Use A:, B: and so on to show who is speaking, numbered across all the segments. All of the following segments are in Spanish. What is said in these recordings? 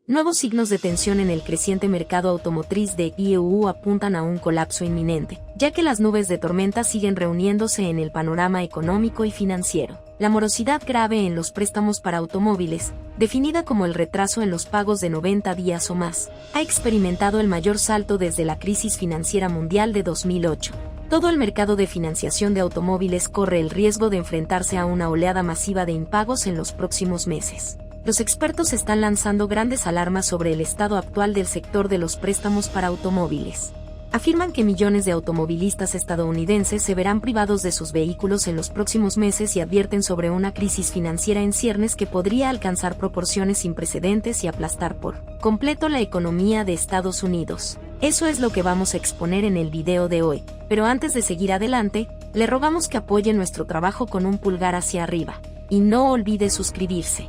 A: Nuevos signos de tensión en el creciente mercado automotriz de IEU apuntan a un colapso inminente, ya que las nubes de tormenta siguen reuniéndose en el panorama económico y financiero. La morosidad grave en los préstamos para automóviles, definida como el retraso en los pagos de 90 días o más, ha experimentado el mayor salto desde la crisis financiera mundial de 2008. Todo el mercado de financiación de automóviles corre el riesgo de enfrentarse a una oleada masiva de impagos en los próximos meses. Los expertos están lanzando grandes alarmas sobre el estado actual del sector de los préstamos para automóviles. Afirman que millones de automovilistas estadounidenses se verán privados de sus vehículos en los próximos meses y advierten sobre una crisis financiera en ciernes que podría alcanzar proporciones sin precedentes y aplastar por completo la economía de Estados Unidos. Eso es lo que vamos a exponer en el video de hoy, pero antes de seguir adelante, le rogamos que apoye nuestro trabajo con un pulgar hacia arriba, y no olvide suscribirse.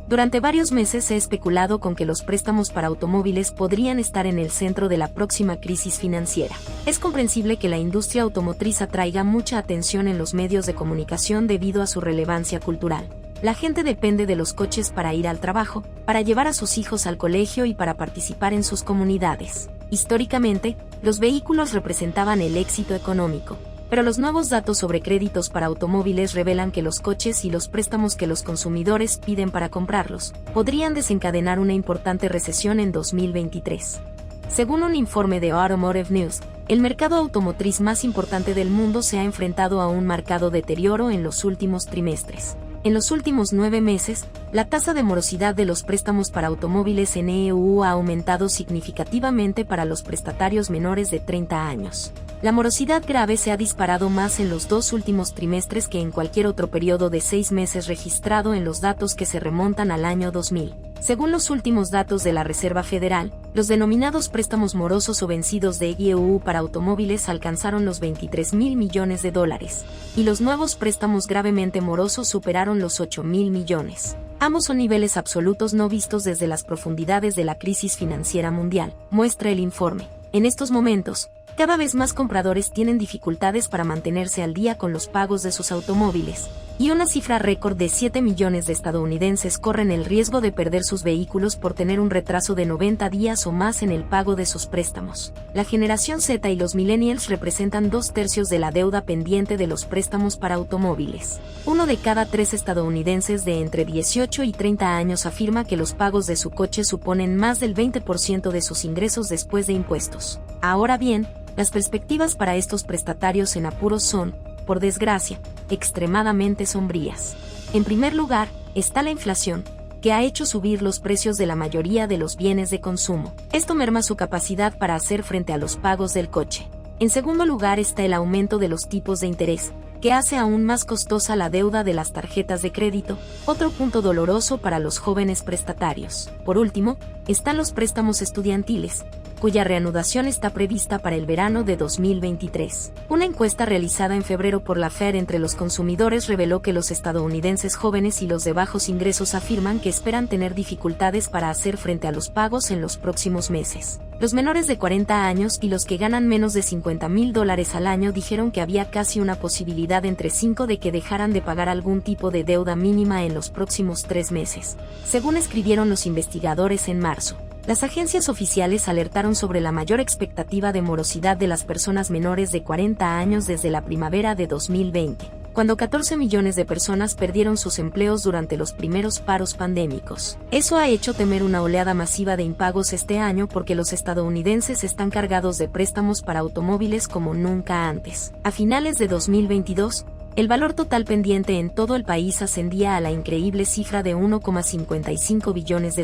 A: Durante varios meses se ha especulado con que los préstamos para automóviles podrían estar en el centro de la próxima crisis financiera. Es comprensible que la industria automotriz atraiga mucha atención en los medios de comunicación debido a su relevancia cultural. La gente depende de los coches para ir al trabajo, para llevar a sus hijos al colegio y para participar en sus comunidades. Históricamente, los vehículos representaban el éxito económico. Pero los nuevos datos sobre créditos para automóviles revelan que los coches y los préstamos que los consumidores piden para comprarlos podrían desencadenar una importante recesión en 2023. Según un informe de Automotive News, el mercado automotriz más importante del mundo se ha enfrentado a un marcado deterioro en los últimos trimestres. En los últimos 9 meses, la tasa de morosidad de los préstamos para automóviles en EU ha aumentado significativamente para los prestatarios menores de 30 años. La morosidad grave se ha disparado más en los 2 últimos trimestres que en cualquier otro periodo de 6 meses registrado en los datos que se remontan al año 2000. Según los últimos datos de la Reserva Federal, los denominados préstamos morosos o vencidos de IEU para automóviles alcanzaron los $23,000 millones, y los nuevos préstamos gravemente morosos superaron los $8,000 millones. Ambos son niveles absolutos no vistos desde las profundidades de la crisis financiera mundial, muestra el informe. En estos momentos, cada vez más compradores tienen dificultades para mantenerse al día con los pagos de sus automóviles, y una cifra récord de 7 millones de estadounidenses corren el riesgo de perder sus vehículos por tener un retraso de 90 días o más en el pago de sus préstamos. La generación Z y los millennials representan 2/3 de la deuda pendiente de los préstamos para automóviles. 1 de cada 3 estadounidenses de entre 18 y 30 años afirma que los pagos de su coche suponen más del 20% de sus ingresos después de impuestos. Ahora bien, las perspectivas para estos prestatarios en apuros son, por desgracia, extremadamente sombrías. En primer lugar, está la inflación, que ha hecho subir los precios de la mayoría de los bienes de consumo. Esto merma su capacidad para hacer frente a los pagos del coche. En segundo lugar está el aumento de los tipos de interés, que hace aún más costosa la deuda de las tarjetas de crédito, otro punto doloroso para los jóvenes prestatarios. Por último, están los préstamos estudiantiles, cuya reanudación está prevista para el verano de 2023. Una encuesta realizada en febrero por la Fed entre los consumidores reveló que los estadounidenses jóvenes y los de bajos ingresos afirman que esperan tener dificultades para hacer frente a los pagos en los próximos meses. Los menores de 40 años y los que ganan menos de $50,000 al año dijeron que había casi una posibilidad entre 5 de que dejaran de pagar algún tipo de deuda mínima en los próximos 3 meses, según escribieron los investigadores en marzo. Las agencias oficiales alertaron sobre la mayor expectativa de morosidad de las personas menores de 40 años desde la primavera de 2020, cuando 14 millones de personas perdieron sus empleos durante los primeros paros pandémicos. Eso ha hecho temer una oleada masiva de impagos este año porque los estadounidenses están cargados de préstamos para automóviles como nunca antes. A finales de 2022, el valor total pendiente en todo el país ascendía a la increíble cifra de $1,55 billones,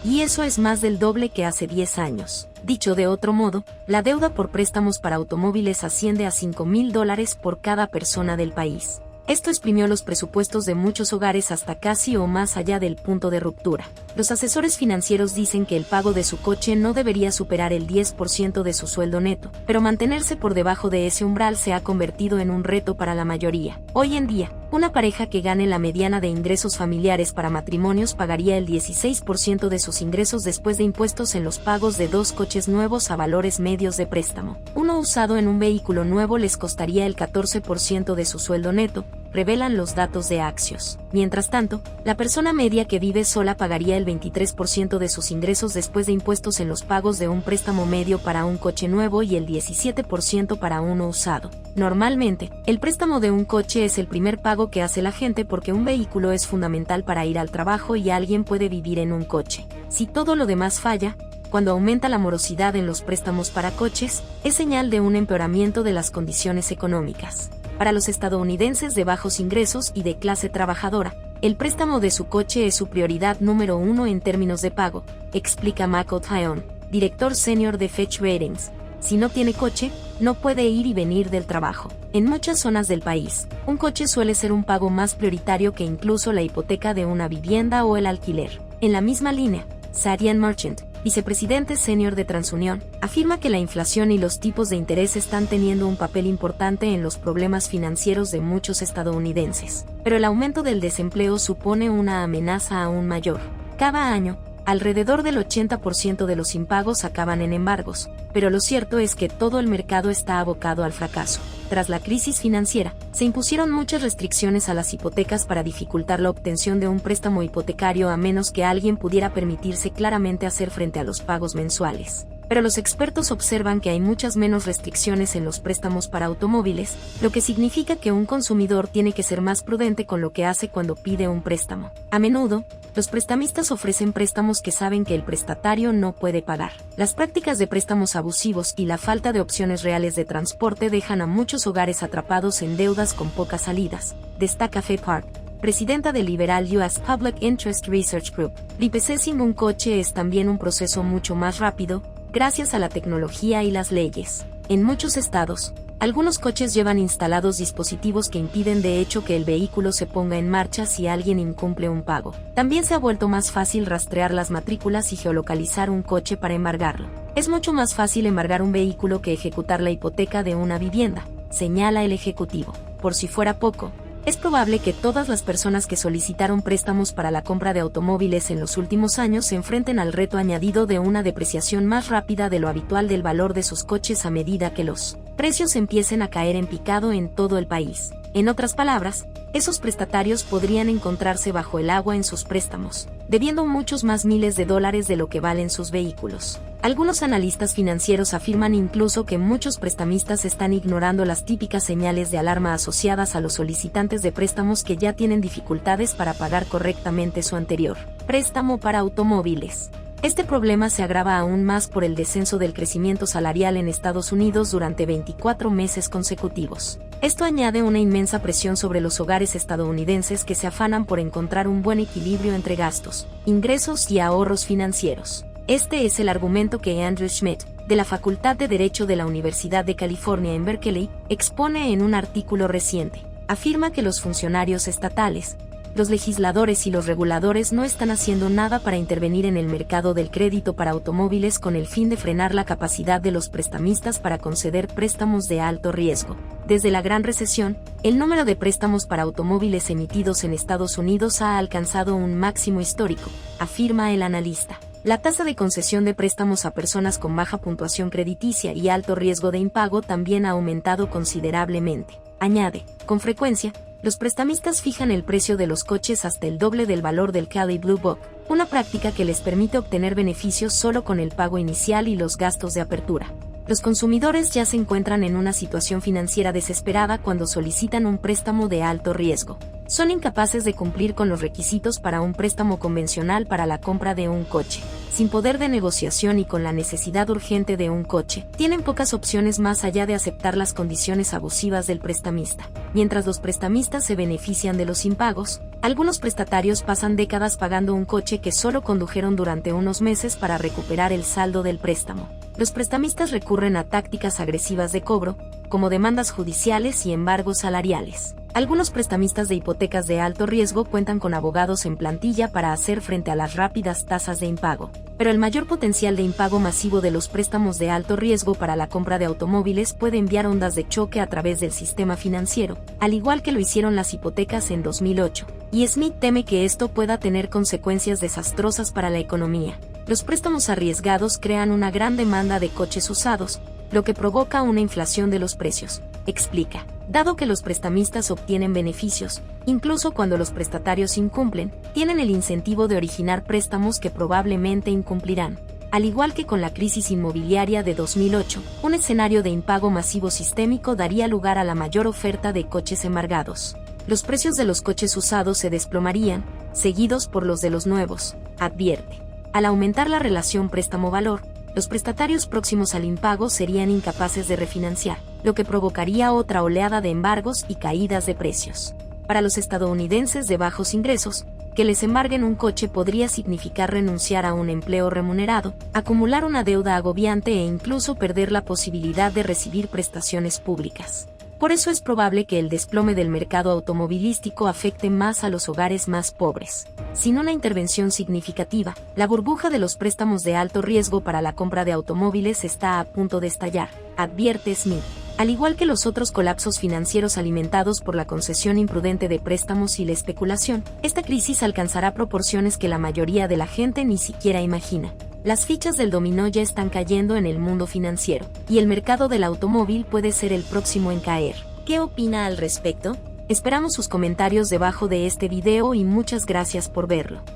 A: y eso es más del doble que hace 10 años. Dicho de otro modo, la deuda por préstamos para automóviles asciende a $5,000 por cada persona del país. Esto exprimió los presupuestos de muchos hogares hasta casi o más allá del punto de ruptura. Los asesores financieros dicen que el pago de su coche no debería superar el 10% de su sueldo neto, pero mantenerse por debajo de ese umbral se ha convertido en un reto para la mayoría. Hoy en día, una pareja que gane la mediana de ingresos familiares para matrimonios pagaría el 16% de sus ingresos después de impuestos en los pagos de 2 coches nuevos a valores medios de préstamo. Uno usado en un vehículo nuevo les costaría el 14% de su sueldo neto, revelan los datos de Axios. Mientras tanto, la persona media que vive sola pagaría el 23% de sus ingresos después de impuestos en los pagos de un préstamo medio para un coche nuevo y el 17% para uno usado. Normalmente, el préstamo de un coche es el primer pago que hace la gente porque un vehículo es fundamental para ir al trabajo y alguien puede vivir en un coche. Si todo lo demás falla, cuando aumenta la morosidad en los préstamos para coches, es señal de un empeoramiento de las condiciones económicas. Para los estadounidenses de bajos ingresos y de clase trabajadora, el préstamo de su coche es su prioridad número uno en términos de pago, explica Mac O'Tyon, director senior de Fetch Ratings. Si no tiene coche, no puede ir y venir del trabajo. En muchas zonas del país, un coche suele ser un pago más prioritario que incluso la hipoteca de una vivienda o el alquiler. En la misma línea, Sadian Merchant, vicepresidente senior de TransUnion, afirma que la inflación y los tipos de interés están teniendo un papel importante en los problemas financieros de muchos estadounidenses. Pero el aumento del desempleo supone una amenaza aún mayor. Cada año, alrededor del 80% de los impagos acaban en embargos, pero lo cierto es que todo el mercado está abocado al fracaso. Tras la crisis financiera, se impusieron muchas restricciones a las hipotecas para dificultar la obtención de un préstamo hipotecario a menos que alguien pudiera permitirse claramente hacer frente a los pagos mensuales. Pero los expertos observan que hay muchas menos restricciones en los préstamos para automóviles, lo que significa que un consumidor tiene que ser más prudente con lo que hace cuando pide un préstamo. A menudo, los prestamistas ofrecen préstamos que saben que el prestatario no puede pagar. Las prácticas de préstamos abusivos y la falta de opciones reales de transporte dejan a muchos hogares atrapados en deudas con pocas salidas, destaca Faye Park, presidenta del liberal US Public Interest Research Group. Repurchasing un coche es también un proceso mucho más rápido, gracias a la tecnología y las leyes. En muchos estados, algunos coches llevan instalados dispositivos que impiden de hecho que el vehículo se ponga en marcha si alguien incumple un pago. También se ha vuelto más fácil rastrear las matrículas y geolocalizar un coche para embargarlo. Es mucho más fácil embargar un vehículo que ejecutar la hipoteca de una vivienda, señala el ejecutivo. Por si fuera poco, es probable que todas las personas que solicitaron préstamos para la compra de automóviles en los últimos años se enfrenten al reto añadido de una depreciación más rápida de lo habitual del valor de sus coches a medida que los precios empiecen a caer en picado en todo el país. En otras palabras, esos prestatarios podrían encontrarse bajo el agua en sus préstamos, debiendo muchos más miles de dólares de lo que valen sus vehículos. Algunos analistas financieros afirman incluso que muchos prestamistas están ignorando las típicas señales de alarma asociadas a los solicitantes de préstamos que ya tienen dificultades para pagar correctamente su anterior préstamo para automóviles. Este problema se agrava aún más por el descenso del crecimiento salarial en Estados Unidos durante 24 meses consecutivos. Esto añade una inmensa presión sobre los hogares estadounidenses que se afanan por encontrar un buen equilibrio entre gastos, ingresos y ahorros financieros. Este es el argumento que Andrew Schmidt, de la Facultad de Derecho de la Universidad de California en Berkeley, expone en un artículo reciente. Afirma que los funcionarios estatales, los legisladores y los reguladores no están haciendo nada para intervenir en el mercado del crédito para automóviles con el fin de frenar la capacidad de los prestamistas para conceder préstamos de alto riesgo. Desde la Gran Recesión, el número de préstamos para automóviles emitidos en Estados Unidos ha alcanzado un máximo histórico, afirma el analista. La tasa de concesión de préstamos a personas con baja puntuación crediticia y alto riesgo de impago también ha aumentado considerablemente. Añade, con frecuencia, los prestamistas fijan el precio de los coches hasta el doble del valor del Kelley Blue Book, una práctica que les permite obtener beneficios solo con el pago inicial y los gastos de apertura. Los consumidores ya se encuentran en una situación financiera desesperada cuando solicitan un préstamo de alto riesgo. Son incapaces de cumplir con los requisitos para un préstamo convencional para la compra de un coche. Sin poder de negociación y con la necesidad urgente de un coche, tienen pocas opciones más allá de aceptar las condiciones abusivas del prestamista. Mientras los prestamistas se benefician de los impagos, algunos prestatarios pasan décadas pagando un coche que solo condujeron durante unos meses para recuperar el saldo del préstamo. Los prestamistas recurren a tácticas agresivas de cobro, como demandas judiciales y embargos salariales. Algunos prestamistas de hipotecas de alto riesgo cuentan con abogados en plantilla para hacer frente a las rápidas tasas de impago. Pero el mayor potencial de impago masivo de los préstamos de alto riesgo para la compra de automóviles puede enviar ondas de choque a través del sistema financiero, al igual que lo hicieron las hipotecas en 2008. Y Smith teme que esto pueda tener consecuencias desastrosas para la economía. Los préstamos arriesgados crean una gran demanda de coches usados, lo que provoca una inflación de los precios. explica. Dado que los prestamistas obtienen beneficios, incluso cuando los prestatarios incumplen, tienen el incentivo de originar préstamos que probablemente incumplirán. Al igual que con la crisis inmobiliaria de 2008, un escenario de impago masivo sistémico daría lugar a la mayor oferta de coches embargados. Los precios de los coches usados se desplomarían, seguidos por los de los nuevos, advierte. Al aumentar la relación préstamo-valor, los prestatarios próximos al impago serían incapaces de refinanciar, lo que provocaría otra oleada de embargos y caídas de precios. Para los estadounidenses de bajos ingresos, que les embarguen un coche podría significar renunciar a un empleo remunerado, acumular una deuda agobiante e incluso perder la posibilidad de recibir prestaciones públicas. Por eso es probable que el desplome del mercado automovilístico afecte más a los hogares más pobres. Sin una intervención significativa, la burbuja de los préstamos de alto riesgo para la compra de automóviles está a punto de estallar, advierte Smith. Al igual que los otros colapsos financieros alimentados por la concesión imprudente de préstamos y la especulación, esta crisis alcanzará proporciones que la mayoría de la gente ni siquiera imagina. Las fichas del dominó ya están cayendo en el mundo financiero, y el mercado del automóvil puede ser el próximo en caer. ¿Qué opina al respecto? Esperamos sus comentarios debajo de este video y muchas gracias por verlo.